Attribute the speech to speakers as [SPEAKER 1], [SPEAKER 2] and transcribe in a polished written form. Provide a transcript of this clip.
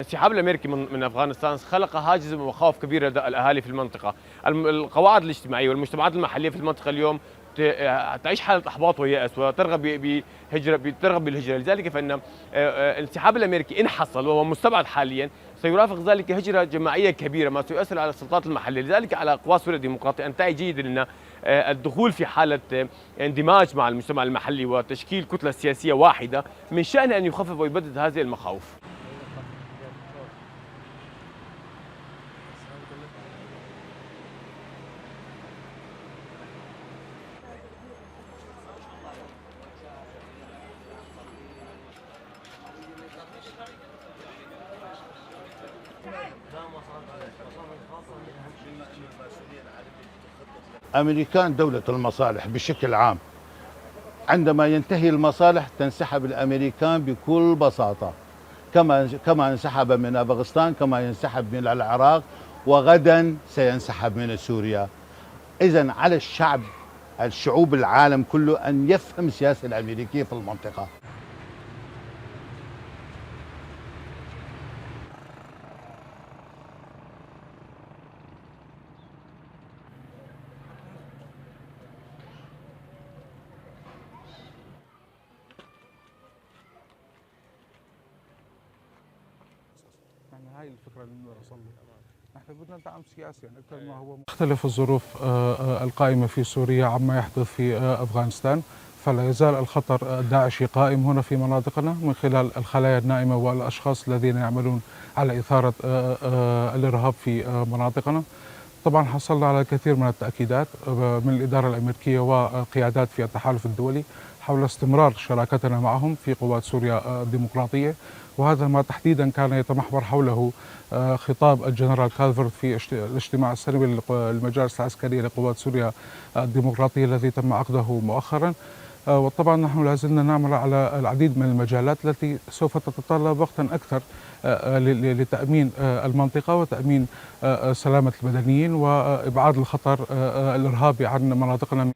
[SPEAKER 1] انسحاب الامريكي من افغانستان خلق هاجس ومخاوف كبيره لدى الاهالي في المنطقه، القواعد الاجتماعيه والمجتمعات المحليه في المنطقه اليوم تعيش حاله احباط ويأس وترغب ترغب بالهجره، لذلك فان الانسحاب الامريكي ان حصل وهو مستبعد حاليا سيرافق ذلك هجره جماعيه كبيره ما سيؤثر على السلطات المحليه، لذلك على قوى سوريا الديمقراطيه ان تعي جيدا لنا الدخول في حاله اندماج مع المجتمع المحلي وتشكيل كتله سياسيه واحده من شأن ان يخفف ويبدد هذه المخاوف.
[SPEAKER 2] أمريكان دولة المصالح بشكل عام، عندما ينتهي المصالح تنسحب الأمريكان بكل بساطة، كما انسحب من أفغانستان، كما ينسحب من العراق، وغدا سينسحب من سوريا. إذن على الشعوب العالم كله أن يفهم السياسة الأمريكية في المنطقة.
[SPEAKER 3] يعني هاي الفكرة اللي نوصل لها. احنا بدنا دعم سياسي يعني اكثر ما هو مختلف الظروف القائمة في سوريا عما يحدث في افغانستان، فلا يزال الخطر الداعشي قائم هنا في مناطقنا من خلال الخلايا النائمة والاشخاص الذين يعملون على إثارة الارهاب في مناطقنا. طبعا حصلنا على الكثير من التأكيدات من الإدارة الأمريكية وقيادات في التحالف الدولي حول استمرار شراكتنا معهم في قوات سوريا الديمقراطية، وهذا ما تحديدا كان يتمحور حوله خطاب الجنرال كالفورد في الاجتماع السنوي للمجالس العسكرية لقوات سوريا الديمقراطية الذي تم عقده مؤخرا. وطبعا نحن لازلنا نعمل على العديد من المجالات التي سوف تتطلب وقتا أكثر لتأمين المنطقة وتأمين سلامة المدنيين وإبعاد الخطر الإرهابي عن مناطقنا.